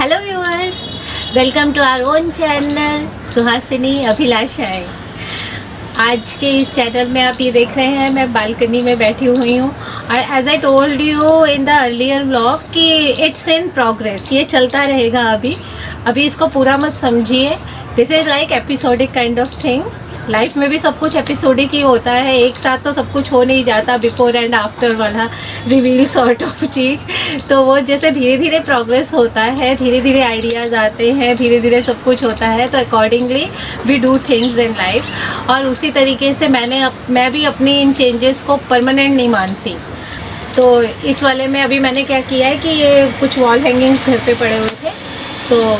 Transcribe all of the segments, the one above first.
Hello viewers, welcome to our own channel Suhasini Abhilashayen. आज के इस चैनल में आप ये देख रहे हैं मैं बालकनी में बैठी हुई हूँ और as I told you in the earlier vlog कि इट्स इन प्रोग्रेस, ये चलता रहेगा। अभी इसको पूरा मत समझिए। This is like episodic kind of thing. Life में भी सब कुछ एपिसोडिक ही होता है, एक साथ तो सब कुछ हो नहीं जाता, बिफोर एंड आफ्टर वाला रिवील सॉर्ट ऑफ चीज़। तो वो जैसे धीरे धीरे प्रोग्रेस होता है, धीरे धीरे आइडियाज़ आते हैं, धीरे धीरे सब कुछ होता है, तो accordingly we do things in life. और उसी तरीके से मैं भी अपनी इन चेंजेस को परमानेंट नहीं मानती। तो इस वाले में अभी मैंने क्या किया है कि ये कुछ वॉल हैंगिंग्स घर पे पड़े हुए थे, तो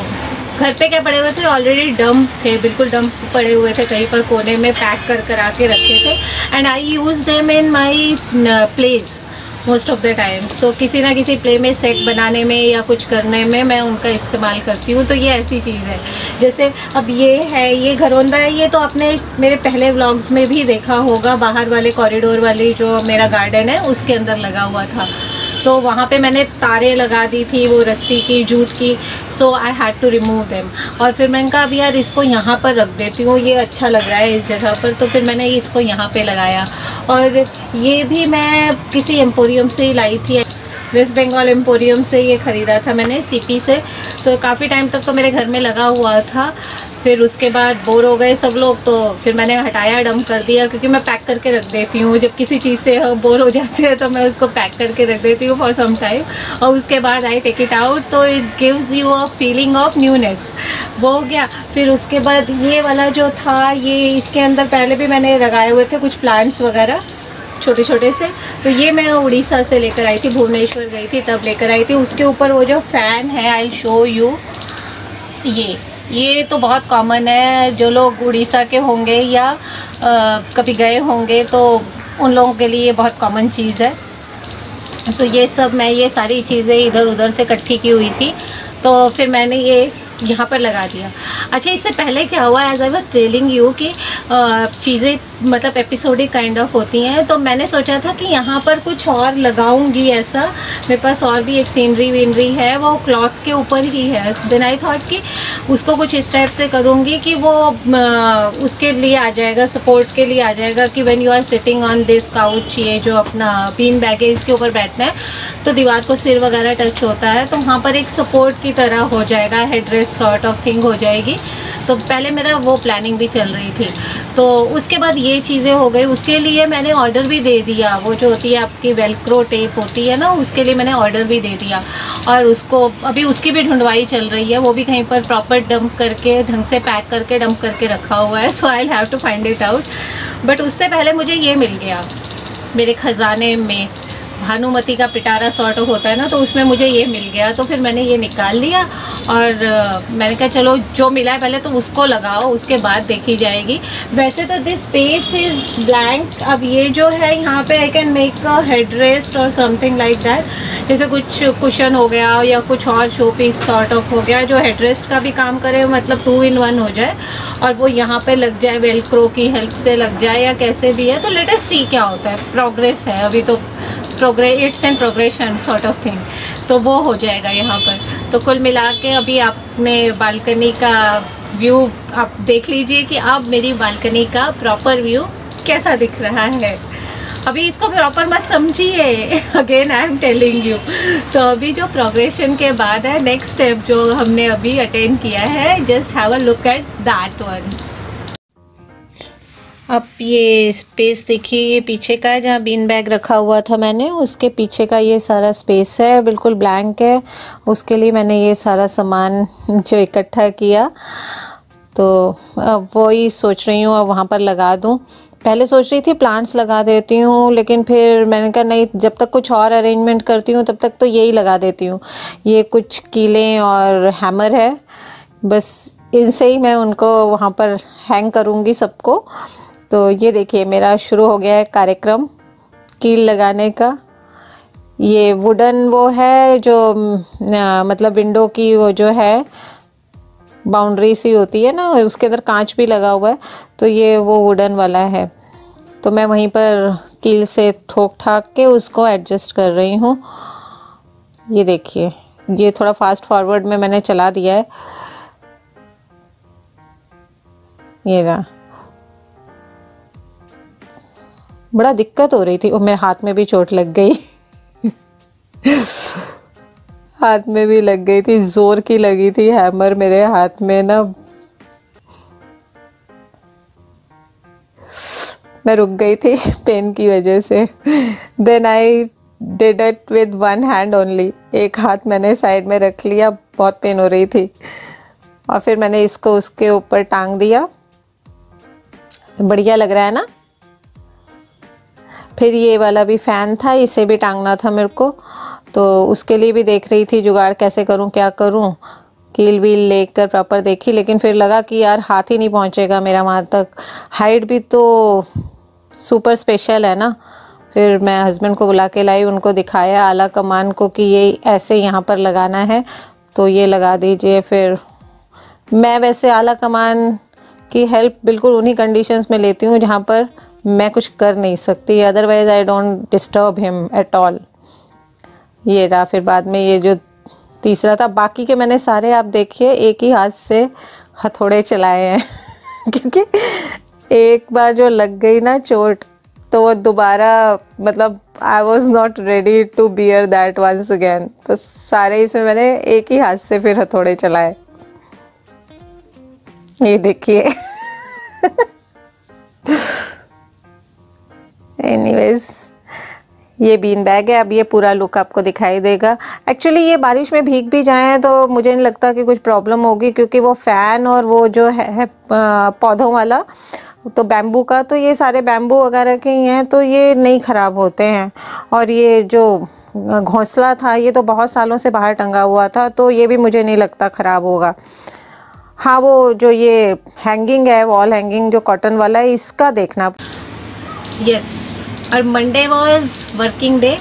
घर पे क्या पड़े हुए थे, ऑलरेडी डंप थे, बिल्कुल डंप पड़े हुए थे, कहीं पर कोने में पैक कर आके रखे थे। And I use them in my place most of the times. तो किसी ना किसी प्ले में सेट बनाने में या कुछ करने में मैं उनका इस्तेमाल करती हूँ। तो ये ऐसी चीज़ है, जैसे अब ये है, ये घरोंदा है, ये तो आपने मेरे पहले व्लॉग्स में भी देखा होगा। बाहर वाले कॉरिडोर वाली जो मेरा गार्डन है उसके अंदर लगा हुआ था, तो वहाँ पे मैंने तारें लगा दी थी, वो रस्सी की, जूट की। So I had to remove them. और फिर मैंने कहा अब यार इसको यहाँ पर रख देती हूँ, ये अच्छा लग रहा है इस जगह पर, तो फिर मैंने इसको यहाँ पे लगाया। और ये भी मैं किसी एम्पोरियम से ही लाई थी, वेस्ट बंगाल एम्पोरियम से ये ख़रीदा था मैंने, सीपी से। तो काफ़ी टाइम तक तो मेरे घर में लगा हुआ था। फिर उसके बाद बोर हो गए सब लोग, तो फिर मैंने हटाया, डंप कर दिया, क्योंकि मैं पैक करके रख देती हूँ। जब किसी चीज़ से बोर हो जाते हैं तो मैं उसको पैक करके रख देती हूँ फॉर सम टाइम, और उसके बाद आई टेक इट आउट, तो it gives you a feeling of newness. वो हो गया। फिर उसके बाद ये वाला जो था, ये इसके अंदर पहले भी मैंने लगाए हुए थे कुछ प्लांट्स वगैरह छोटे छोटे से। तो ये मैं उड़ीसा से लेकर आई थी, भुवनेश्वर गई थी तब लेकर आई थी। उसके ऊपर वो जो फ़ैन है, आई शो यू, ये तो बहुत कॉमन है। जो लोग उड़ीसा के होंगे या कभी गए होंगे तो उन लोगों के लिए ये बहुत कॉमन चीज़ है। तो ये सब मैं ये सारी चीज़ें इधर उधर से इकट्ठी की हुई थी, तो फिर मैंने ये यहाँ पर लगा दिया। अच्छा, इससे पहले क्या हुआ, as I was telling you कि चीज़ें मतलब एपिसोडिक काइंड ऑफ होती हैं, तो मैंने सोचा था कि यहाँ पर कुछ और लगाऊंगी ऐसा। मेरे पास और भी एक सीनरी वीनरी है, वो क्लॉथ के ऊपर ही है। देन आई थॉट कि उसको कुछ इस टाइप से करूँगी कि वो उसके लिए आ जाएगा, सपोर्ट के लिए आ जाएगा कि when you are sitting on this couch, ये जो अपना बीन बैग है इसके ऊपर बैठना है तो दीवार को सिर वगैरह टच होता है, तो वहाँ पर एक सपोर्ट की तरह हो जाएगा, हेडरेस्ट सॉर्ट ऑफ थिंग हो जाएगी। तो पहले मेरा वो प्लानिंग भी चल रही थी। तो उसके बाद ये चीज़ें हो गई। उसके लिए मैंने ऑर्डर भी दे दिया, वो जो होती है आपकी वेलक्रो टेप होती है ना, उसके लिए मैंने ऑर्डर भी दे दिया। और उसको अभी उसकी भी ढूंढवाई चल रही है, वो भी कहीं पर प्रॉपर डंप करके, ढंग से पैक करके डंप करके रखा हुआ है। So I have to find it out. But उससे पहले मुझे ये मिल गया मेरे ख़जाने में, भानुमति का पिटारा सॉर्ट ऑफ होता है ना, तो उसमें मुझे ये मिल गया। तो फिर मैंने ये निकाल लिया और मैंने कहा चलो जो मिला है पहले तो उसको लगाओ, उसके बाद देखी जाएगी। वैसे तो दिस स्पेस इज़ ब्लैंक। अब ये जो है यहाँ पे I can make a head rest और समथिंग लाइक दैट, जैसे कुछ कुशन हो गया या कुछ और शो पीस सॉर्ट ऑफ हो गया जो हेड रेस्ट का भी काम करे, मतलब 2 in 1 हो जाए, और वो यहाँ पे लग जाए, वेलक्रो की हेल्प से लग जाए या कैसे भी है। तो लेट अस सी क्या होता है। प्रोग्रेस है अभी तो, it's and progression sort of thing, तो वो हो जाएगा यहाँ पर। तो कुल मिला के अभी आपने बालकनी का व्यू आप देख लीजिए कि अब मेरी बालकनी का प्रॉपर व्यू कैसा दिख रहा है। अभी इसको प्रॉपर मत समझिए, again I am telling you. तो अभी जो प्रोग्रेशन के बाद है, नेक्स्ट स्टेप जो हमने अभी अटेंड किया है, just have a look at that one. अब ये स्पेस देखिए, ये पीछे का है जहाँ बीन बैग रखा हुआ था मैंने, उसके पीछे का ये सारा स्पेस है, बिल्कुल ब्लैंक है। उसके लिए मैंने ये सारा सामान जो इकट्ठा किया, तो अब वही सोच रही हूँ अब वहाँ पर लगा दूँ। पहले सोच रही थी प्लांट्स लगा देती हूँ, लेकिन फिर मैंने कहा नहीं, जब तक कुछ और अरेंजमेंट करती हूँ तब तक तो यही लगा देती हूँ। ये कुछ कीलें और हैमर है, बस इनसे ही मैं उनको वहाँ पर हैंग करूँगी सबको। तो ये देखिए मेरा शुरू हो गया है कार्यक्रम कील लगाने का। ये वुडन वो है जो मतलब विंडो की वो जो है बाउंड्री सी होती है ना, उसके अंदर कांच भी लगा हुआ है, तो ये वो वुडन वाला है। तो मैं वहीं पर कील से ठोक ठाक के उसको एडजस्ट कर रही हूँ। ये देखिए ये थोड़ा फास्ट फॉरवर्ड में मैंने चला दिया है। ये रहा, बड़ा दिक्कत हो रही थी और मेरे हाथ में भी चोट लग गई हाथ में भी लग गई थी, जोर की लगी थी हैमर मेरे हाथ में ना। मैं रुक गई थी पेन की वजह से। Then I did it with one hand only, एक हाथ मैंने साइड में रख लिया, बहुत पेन हो रही थी। और फिर मैंने इसको उसके ऊपर टांग दिया। बढ़िया लग रहा है ना। फिर ये वाला भी फ़ैन था, इसे भी टांगना था मेरे को, तो उसके लिए भी देख रही थी जुगाड़ कैसे करूं, क्या करूं। कील वील लेकर प्रॉपर देखी, लेकिन फिर लगा कि यार हाथ ही नहीं पहुंचेगा मेरा वहाँ तक। हाइट भी तो सुपर स्पेशल है ना। फिर मैं हस्बैंड को बुला के लाई, उनको दिखाया आला कमान को कि ये ऐसे यहाँ पर लगाना है, तो ये लगा दीजिए। फिर मैं वैसे आला कमान की हेल्प बिल्कुल उन्हीं कंडीशंस में लेती हूँ जहाँ पर मैं कुछ कर नहीं सकती, otherwise I don't disturb him at all. ये रहा। फिर बाद में ये जो तीसरा था, बाकी के मैंने सारे आप देखिए एक ही हाथ से हथौड़े चलाए हैं क्योंकि एक बार जो लग गई ना चोट, तो वो दोबारा मतलब I was not ready to bear that once again. तो सारे इसमें मैंने एक ही हाथ से फिर हथौड़े चलाए। ये देखिए एनीवेज, ये बीन बैग है। अब ये पूरा लुक आपको दिखाई देगा। एक्चुअली ये बारिश में भीग भी जाएं तो मुझे नहीं लगता कि कुछ प्रॉब्लम होगी, क्योंकि वो फ़ैन और वो जो है पौधों वाला तो बैम्बू का, तो ये सारे बैम्बू वगैरह के ही हैं, तो ये नहीं ख़राब होते हैं। और ये जो घोंसला था ये तो बहुत सालों से बाहर टंगा हुआ था, तो ये भी मुझे नहीं लगता ख़राब होगा। हाँ, वो जो ये हैंगिंग है, वॉल हैंगिंग जो कॉटन वाला है, इसका देखना। यस। और मंडे वॉज वर्किंग डे,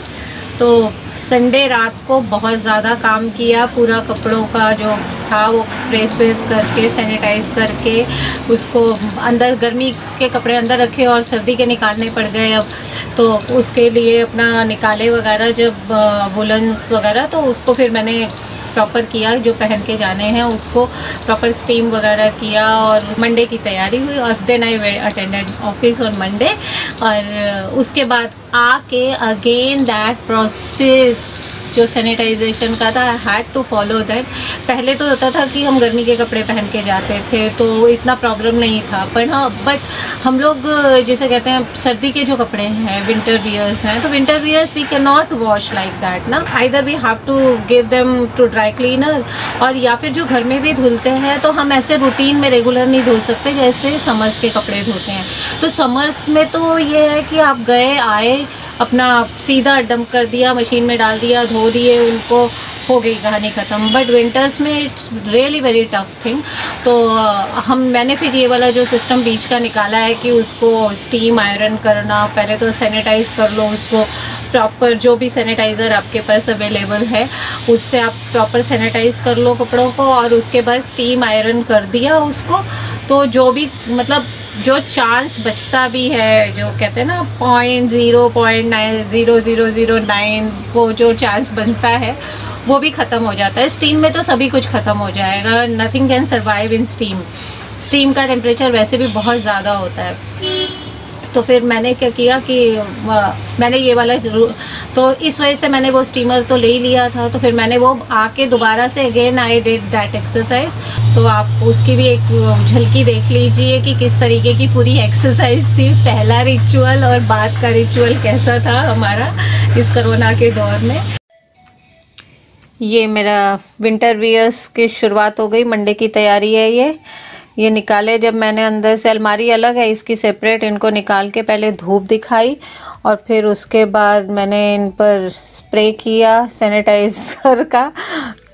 तो संडे रात को बहुत ज़्यादा काम किया। पूरा कपड़ों का जो था वो प्रेस वेस करके सैनिटाइज करके उसको अंदर, गर्मी के कपड़े अंदर रखे और सर्दी के निकालने पड़ गए अब, तो उसके लिए अपना निकाले वगैरह जब वुलन्स वगैरह, तो उसको फिर मैंने प्रॉपर किया, जो पहन के जाने हैं उसको प्रॉपर स्टीम वगैरह किया और मंडे की तैयारी हुई। और then I attended office on Monday. और उसके बाद आके अगेन दैट प्रोसेस जो सैनिटाइजेशन का था, I had to follow that. पहले तो होता था कि हम गर्मी के कपड़े पहन के जाते थे तो इतना प्रॉब्लम नहीं था, पर हाँ, बट हम लोग जैसे कहते हैं सर्दी के जो कपड़े हैं, विंटर वियर्स हैं, तो winter wears we can not wash like that ना, either we have to give them to dry cleaner, और या फिर जो घर में भी धुलते हैं तो हम ऐसे रूटीन में रेगुलर नहीं धुल सकते जैसे समर्स के कपड़े धोते हैं। तो समर्स में तो ये है कि आप गए आए, अपना सीधा डंप कर दिया, मशीन में डाल दिया, धो दिए उनको, हो गई कहानी ख़त्म। बट विंटर्स में it's really very tough thing. तो मैंने फिर ये वाला जो सिस्टम बीच का निकाला है कि उसको स्टीम आयरन करना, पहले तो सैनिटाइज़ कर लो उसको प्रॉपर, जो भी सैनिटाइज़र आपके पास अवेलेबल है उससे आप प्रॉपर सैनिटाइज़ कर लो कपड़ों को, और उसके बाद स्टीम आयरन कर दिया उसको। तो जो भी मतलब जो चांस बचता भी है, जो कहते हैं ना 0.0009 को जो चांस बनता है वो भी ख़त्म हो जाता है। स्टीम में तो सभी कुछ ख़त्म हो जाएगा, nothing can survive in steam. Steam का टेम्परेचर वैसे भी बहुत ज़्यादा होता है। तो फिर मैंने क्या किया कि मैंने ये वाला ज़रूर, तो इस वजह से मैंने वो स्टीमर तो ले ही लिया था, तो फिर मैंने वो आके दोबारा से again I did that exercise. तो आप उसकी भी एक झलकी देख लीजिए कि किस तरीके की पूरी एक्सरसाइज थी, पहला रिचुअल और बाद का रिचुअल कैसा था हमारा इस कोरोना के दौर में। ये मेरा विंटर वियर्स की शुरुआत हो गई, मंडे की तैयारी है। ये निकाले जब मैंने, अंदर से अलमारी अलग है इसकी सेपरेट, इनको निकाल के पहले धूप दिखाई और फिर उसके बाद मैंने इन पर स्प्रे किया सैनिटाइज़र का,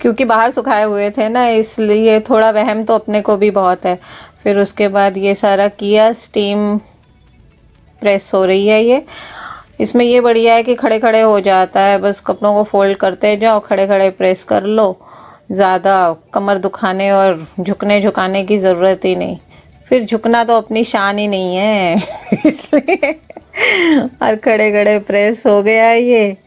क्योंकि बाहर सुखाए हुए थे ना, इसलिए थोड़ा वहम तो अपने को भी बहुत है। फिर उसके बाद ये सारा किया, स्टीम प्रेस हो रही है ये। इसमें ये बढ़िया है कि खड़े खड़े हो जाता है, बस कपड़ों को फोल्ड करते जाओ, खड़े खड़े प्रेस कर लो, ज़्यादा कमर दुखाने और झुकने झुकाने की ज़रूरत ही नहीं। फिर झुकना तो अपनी शान ही नहीं है इसलिए और खड़े खड़े प्रेस हो गया ये।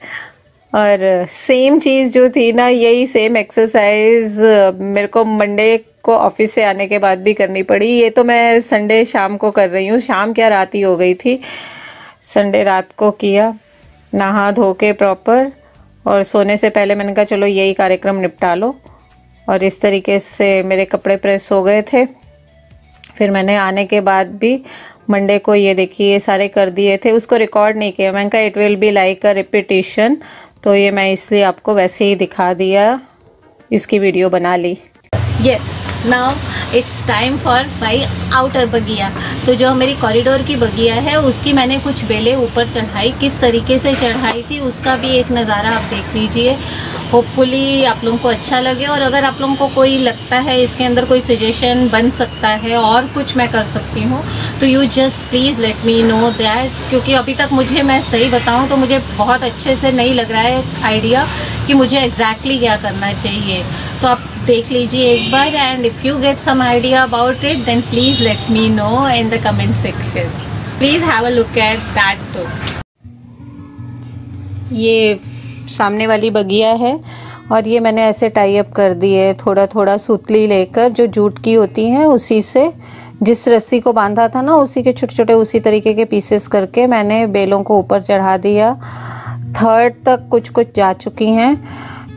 और सेम चीज़ जो थी ना, यही सेम एक्सरसाइज मेरे को मंडे को ऑफिस से आने के बाद भी करनी पड़ी। ये तो मैं संडे शाम को कर रही हूँ, शाम क्या रात ही हो गई थी। संडे रात को किया, नहा धो के प्रॉपर, और सोने से पहले मैंने कहा चलो यही कार्यक्रम निपटा लो। और इस तरीके से मेरे कपड़े प्रेस हो गए थे। फिर मैंने आने के बाद भी मंडे को ये देखिए ये सारे कर दिए थे, उसको रिकॉर्ड नहीं किया। मैंने कहा it will be like a repetition, तो ये मैं इसलिए आपको वैसे ही दिखा दिया, इसकी वीडियो बना ली। Yes, now it's time for my outer बगिया। तो जो मेरी कॉरिडोर की बगिया है उसकी मैंने कुछ बेलें ऊपर चढ़ाई, किस तरीके से चढ़ाई थी उसका भी एक नज़ारा आप देख लीजिए। होपफुली आप लोगों को अच्छा लगे, और अगर आप लोगों को कोई लगता है इसके अंदर कोई सजेशन बन सकता है और कुछ मैं कर सकती हूँ, तो you just please let me know that. क्योंकि अभी तक मुझे, मैं सही बताऊँ तो मुझे बहुत अच्छे से नहीं लग रहा है आइडिया कि मुझे एग्जैक्टली क्या करना चाहिए। तो आप देख लीजिए एक बार, and if you get some idea about it then please let me know in the comment section. Please have a look at that too. ये सामने वाली बगिया है, और ये मैंने ऐसे टाई अप कर दिए, थोड़ा थोड़ा सूतली लेकर, जो जूट की होती हैं उसी से, जिस रस्सी को बांधा था ना उसी के छोटे छोटे उसी तरीके के पीसेस करके मैंने बेलों को ऊपर चढ़ा दिया। थर्ड तक कुछ कुछ जा चुकी हैं,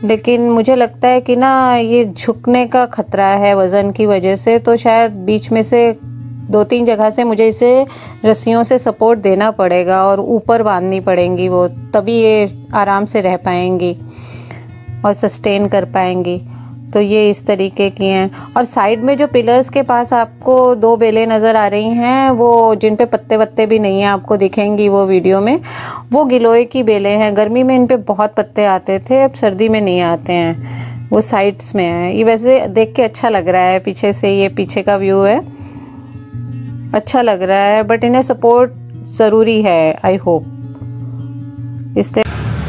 लेकिन मुझे लगता है कि ना ये झुकने का खतरा है वज़न की वजह से, तो शायद बीच में से 2-3 जगह से मुझे इसे रस्सियों से सपोर्ट देना पड़ेगा और ऊपर बांधनी पड़ेंगी वो, तभी ये आराम से रह पाएंगी और सस्टेन कर पाएंगी। तो ये इस तरीके की हैं। और साइड में जो पिलर्स के पास आपको 2 बेलें नज़र आ रही हैं, वो जिन पे पत्ते वत्ते भी नहीं हैं, आपको दिखेंगी वो वीडियो में, वो गिलोय की बेलें हैं। गर्मी में इन पे बहुत पत्ते आते थे, अब सर्दी में नहीं आते हैं, वो साइड्स में है। ये वैसे देख के अच्छा लग रहा है, पीछे से ये पीछे का व्यू है, अच्छा लग रहा है, बट इन्हें सपोर्ट ज़रूरी है, आई होप। इसलिए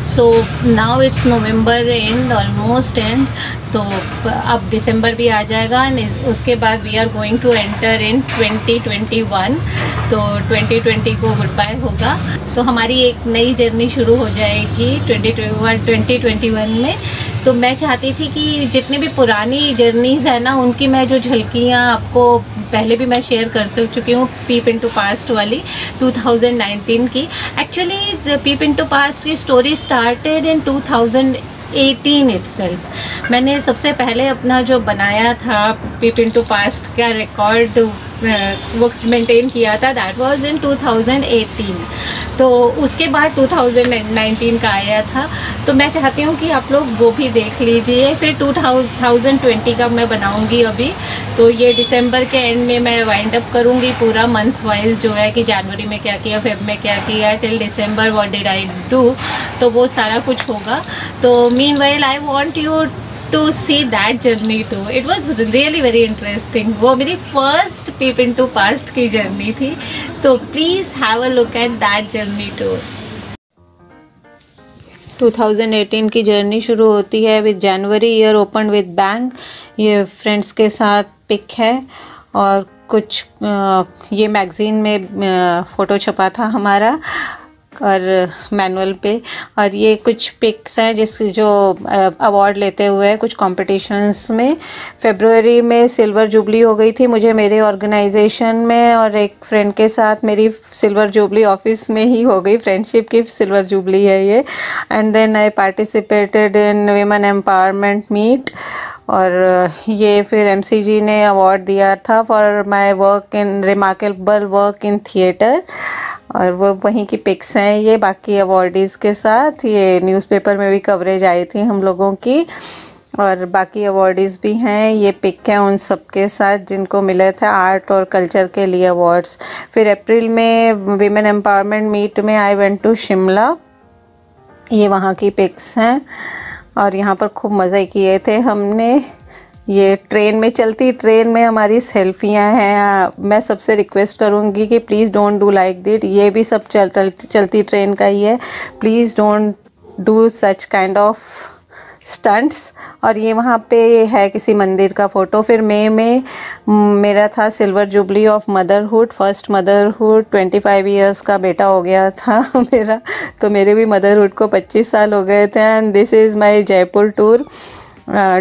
so now it's November end, almost end, तो अब दिसंबर भी आ जाएगा, उसके बाद we are going to enter in 2021। तो 2020 को गुड बाय होगा, तो हमारी एक नई जर्नी शुरू हो जाएगी 2021 में। तो मैं चाहती थी कि जितनी भी पुरानी जर्नीज़ है ना, उनकी मैं जो झलकियाँ आपको पहले भी मैं शेयर कर चुकी हूँ, पीप इनटू पास्ट वाली 2019 की। एक्चुअली पीप इनटू पास्ट की स्टोरी स्टार्टेड इन 2018 इटसेल्फ। मैंने सबसे पहले अपना जो बनाया था पीप इनटू पास्ट का रिकॉर्ड वो मेंटेन किया था, दैट वाज इन 2018। तो उसके बाद 2019 का आया था, तो मैं चाहती हूँ कि आप लोग वो भी देख लीजिए। फिर 2020 का मैं बनाऊँगी अभी, तो ये दिसंबर के एंड में मैं वाइंड अप करूँगी पूरा मंथ वाइज, जो है कि जनवरी में क्या किया, फेब में क्या किया, till December what did I do, तो वो सारा कुछ होगा। तो meanwhile I want you to see that journey too. It was really very interesting. वो मेरी first peep into past की journey थी, तो please have a look at that journey too. 2018 की जर्नी शुरू होती है with January year open with bang. ये फ्रेंड्स के साथ पिक है, और कुछ ये मैगज़ीन में फ़ोटो छपा था हमारा, और मैनुअल पे। और ये कुछ पिक्स हैं जिस जो अवार्ड लेते हुए कुछ कॉम्पिटिशन्स में। फरवरी में सिल्वर जुबली हो गई थी मुझे मेरे ऑर्गेनाइजेशन में, और एक फ्रेंड के साथ मेरी सिल्वर जुबली ऑफिस में ही हो गई, फ्रेंडशिप की सिल्वर जुबली है ये। And then I participated in women empowerment meet, और ये फिर एमसीजी ने अवार्ड दिया था for my work in remarkable work in theatre, और वो वहीं की पिक्स हैं ये बाकी अवार्डीज़ के साथ। ये न्यूज़पेपर में भी कवरेज आई थी हम लोगों की, और बाकी अवार्डीज़ भी हैं। ये पिक है उन सब के साथ जिनको मिले थे आर्ट और कल्चर के लिए अवार्ड्स। फिर अप्रैल में वीमेन एम्पावरमेंट मीट में आई वेंट टू शिमला, ये वहाँ की पिक्स हैं, और यहाँ पर खूब मज़े किए थे हमने। ये ट्रेन में, चलती ट्रेन में हमारी सेल्फियाँ हैं। मैं सबसे रिक्वेस्ट करूँगी कि please don't do like that, ये भी सब चलती ट्रेन का ही है। Please don't do such kind of stunts. और ये वहाँ पे है किसी मंदिर का फ़ोटो। फिर मई में मेरा था silver jubilee of motherhood, first motherhood. 25 years का बेटा हो गया था मेरा, तो मेरे भी मदरहुड को 25 साल हो गए थे। And this is my Jaipur tour.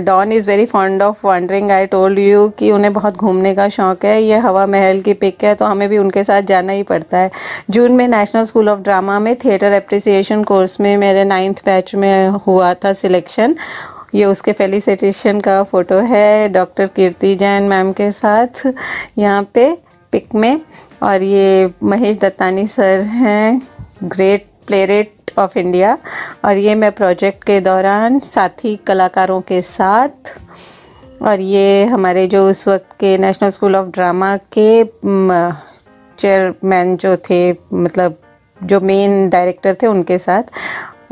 Don is very fond of wandering, I told you कि उन्हें बहुत घूमने का शौक़ है। ये हवा महल की पिक है, तो हमें भी उनके साथ जाना ही पड़ता है। जून में नेशनल स्कूल ऑफ ड्रामा में थिएटर एप्रिसिएशन कोर्स में मेरे 9th बैच में हुआ था सिलेक्शन। ये उसके फेलिसिटेशन का फ़ोटो है डॉक्टर कीर्ति जैन मैम के साथ यहाँ पे पिक में। और ये महेश दत्तानी सर हैं, ग्रेट प्लेरेट ऑफ इंडिया। और ये मैं प्रोजेक्ट के दौरान साथी कलाकारों के साथ। और ये हमारे जो उस वक्त के नेशनल स्कूल ऑफ ड्रामा के चेयरमैन जो थे, मतलब जो मेन डायरेक्टर थे, उनके साथ।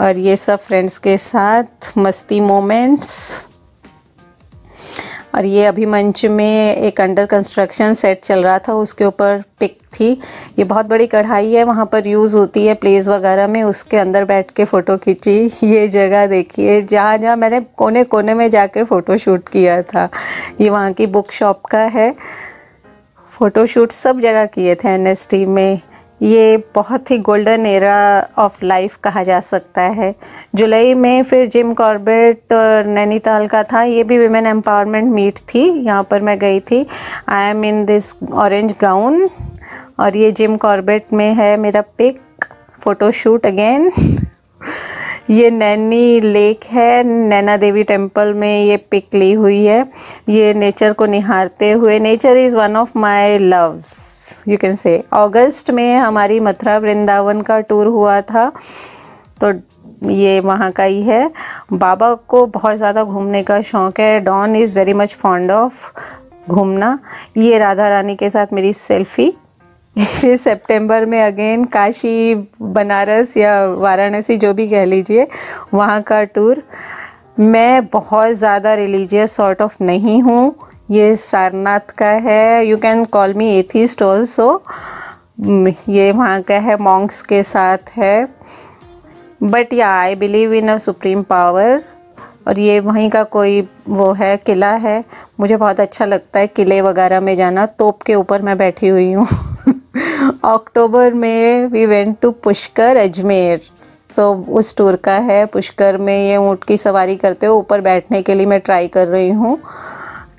और ये सब फ्रेंड्स के साथ मस्ती मोमेंट्स। और ये अभी मंच में एक अंडर कंस्ट्रक्शन सेट चल रहा था, उसके ऊपर पिक थी। ये बहुत बड़ी कढ़ाई है, वहाँ पर यूज़ होती है प्लेस वगैरह में, उसके अंदर बैठ के फ़ोटो खींची। ये जगह देखिए, जहाँ जहाँ मैंने कोने कोने में जाके फ़ोटो शूट किया था। ये वहाँ की बुक शॉप का है। फ़ोटो शूट सब जगह किए थे NST में। ये बहुत ही गोल्डन एरा ऑफ लाइफ कहा जा सकता है। जुलाई में फिर जिम कॉर्बेट और नैनीताल का था, ये भी विमेन एम्पावरमेंट मीट थी, यहाँ पर मैं गई थी। I am in this orange gown. और ये जिम कॉर्बेट में है मेरा पिक, फ़ोटो शूट अगेन। ये नैनी लेक है, नैना देवी टेम्पल में ये पिक ली हुई है। ये नेचर को निहारते हुए, nature is one of my loves you can say. अगस्त में हमारी मथुरा वृंदावन का टूर हुआ था, तो ये वहाँ का ही है। बाबा को बहुत ज़्यादा घूमने का शौक़ है। Don is very much fond of घूमना। ये राधा रानी के साथ मेरी सेल्फ़ी। फिर सितंबर में अगेन काशी, बनारस या वाराणसी, जो भी कह लीजिए, वहाँ का टूर। मैं बहुत ज़्यादा रिलीजियस सॉर्ट ऑफ नहीं हूँ। ये सारनाथ का है, you can call me atheist also. ये वहाँ का है, मॉन्क्स के साथ है। बट या I believe in a supreme power. और ये वहीं का कोई वो है, किला है। मुझे बहुत अच्छा लगता है किले वगैरह में जाना। तोप के ऊपर मैं बैठी हुई हूँ। अक्टूबर में we went to Pushkar Ajmer, तो उस टूर का है। पुष्कर में ये ऊँट की सवारी करते हो, ऊपर बैठने के लिए मैं ट्राई कर रही हूँ।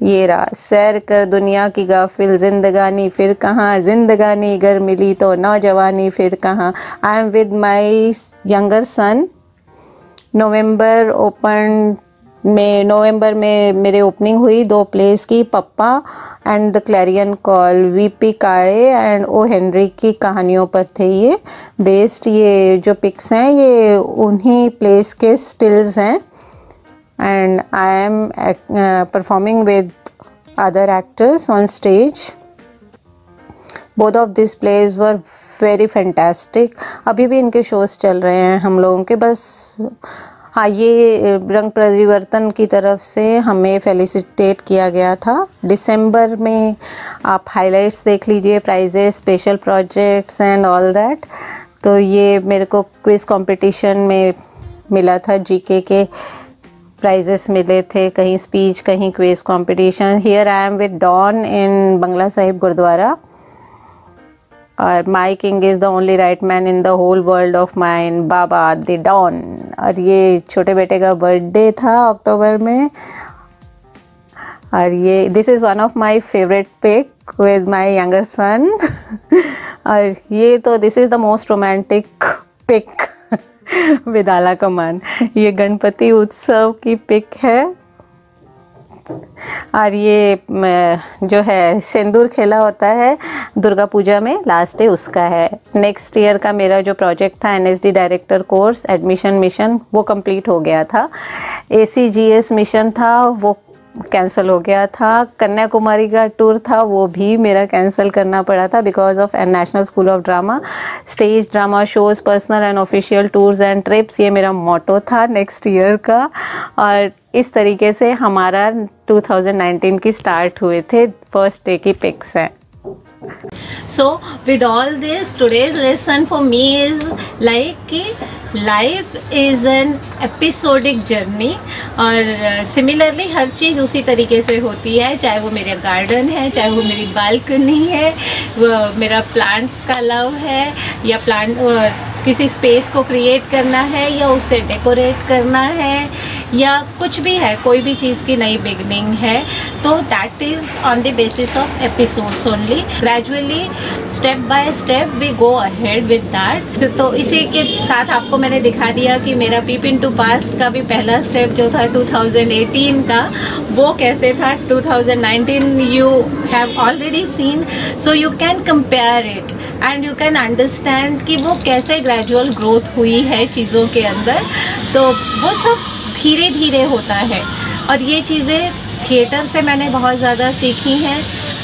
ये रहा, सैर कर दुनिया की गाफिल जिंदगानी फिर कहाँ, जिंदगानी गर मिली तो नौजवानी फिर कहाँ। I am with my younger son. नवंबर में मेरे ओपनिंग हुई 2 प्लेस की, papa and the clarion call. V P Kade and O Henry की कहानियों पर थे ये बेस्ड। ये जो पिक्स हैं ये उन्हीं प्लेस के स्टिल्स हैं। And I am performing with other actors on stage. Both of these plays were very fantastic. अभी भी इनके शोज़ चल रहे हैं हम लोगों के। बस हाँ, ये रंग परिवर्तन की तरफ से हमें फेलिसिटेट किया गया था दिसंबर में। आप हाइलाइट्स देख लीजिए, prizes, special projects and all that. तो ये मेरे को क्विज़ कंपटीशन में मिला था, जीके के प्राइजेस मिले थे, कहीं स्पीच, कहीं quiz competition. Here I am with Don in Bangla Sahib Gurudwara. और my king is the only right man in the whole world of mine, Baba the Don. और ये छोटे बेटे का बर्थडे था अक्टूबर में। और ये this is one of my favourite pic with my younger son. और ये तो this is the most romantic pic with आला कमान। ये गणपति उत्सव की पिक है। और ये जो है सिंदूर खेला होता है दुर्गा पूजा में, लास्ट डे उसका है। नेक्स्ट ईयर का मेरा जो प्रोजेक्ट था NSD director course admission mission, वो कंप्लीट हो गया था। ACGS मिशन था, वो कैंसिल हो गया था। कन्याकुमारी का टूर था, वो भी मेरा कैंसिल करना पड़ा था because of national school of drama. Stage drama shows, personal and official tours and trips, ये मेरा मोटो था नेक्स्ट ईयर का। और इस तरीके से हमारा 2019 की स्टार्ट हुए थे। फर्स्ट डे की पिक्स हैं। So with all this, today's lesson for me is like कि life is an episodic journey और सिमिलरली हर चीज़ उसी तरीके से होती है, चाहे वो मेरा गार्डन है, चाहे वो मेरी बालकनी है, वो मेरा प्लांट्स का लव है, या प्लांट किसी स्पेस को क्रिएट करना है, या उसे डेकोरेट करना है, या कुछ भी है, कोई भी चीज़ की नई बिगनिंग है, तो that is on the basis of episodes only. Gradually step by step we go ahead with that. तो इसी के साथ आपको मैंने दिखा दिया कि मेरा पीप इनटू पास्ट का भी पहला स्टेप जो था 2018 का, वो कैसे था 2019 you have already seen, so you can compare it and you can understand कि वो कैसे ग्रेजुअल ग्रोथ हुई है चीज़ों के अंदर। तो वो सब धीरे धीरे होता है और ये चीज़ें थिएटर से मैंने बहुत ज़्यादा सीखी हैं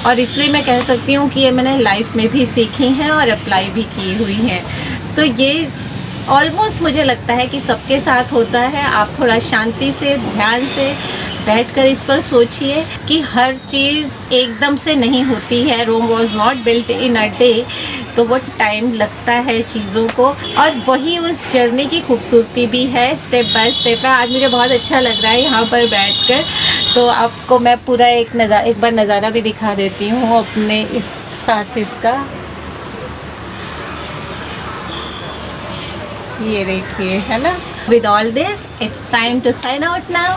और इसलिए मैं कह सकती हूँ कि ये मैंने लाइफ में भी सीखी हैं और अप्लाई भी की हुई हैं। तो ये ऑलमोस्ट मुझे लगता है कि सबके साथ होता है। आप थोड़ा शांति से, ध्यान से बैठकर इस पर सोचिए कि हर चीज़ एकदम से नहीं होती है। Rome was not built in a day, तो वो टाइम लगता है चीज़ों को और वही उस जर्नी की खूबसूरती भी है, स्टेप बाय स्टेप है। आज मुझे बहुत अच्छा लग रहा है यहाँ पर बैठकर। तो आपको मैं पूरा एक बार नज़ारा भी दिखा देती हूँ अपने इस साथ इसका। ये देखिए, है ना। With all this it's time to sign out now.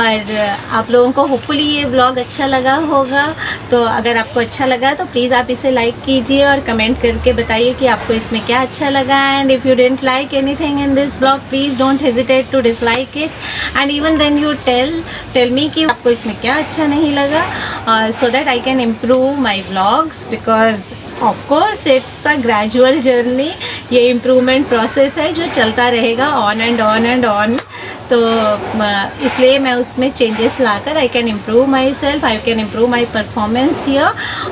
और आप लोगों को होपफुली ये व्लॉग अच्छा लगा होगा। तो अगर आपको अच्छा लगा तो प्लीज़ आप इसे लाइक कीजिए और कमेंट करके बताइए कि आपको इसमें क्या अच्छा लगा। And if you didn't like anything in this vlog, please don't hesitate to dislike it and even then you tell me कि आपको इसमें क्या अच्छा नहीं लगा, so that I can improve my vlogs. Because of course it's a gradual journey, ये improvement process है जो चलता रहेगा on and on and on. तो इसलिए मैं उसमें चेंजेस लाकर I can improve myself, I can improve my performance here.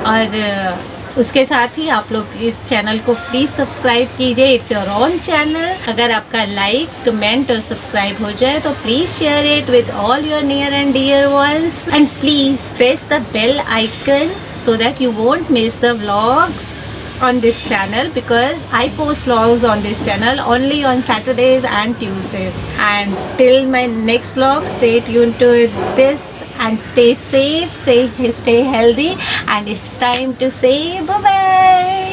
और उसके साथ ही आप लोग इस चैनल को प्लीज़ सब्सक्राइब कीजिए, इट्स योर ओन चैनल। अगर आपका लाइक, कमेंट और सब्सक्राइब हो जाए तो please share it with all your near and dear ones and please press the bell icon so that you won't miss the vlogs on this channel, because I post vlogs on this channel only on Saturdays and Tuesdays. And till my next vlog, stay tuned to this and stay safe, stay healthy, and it's time to say bye bye.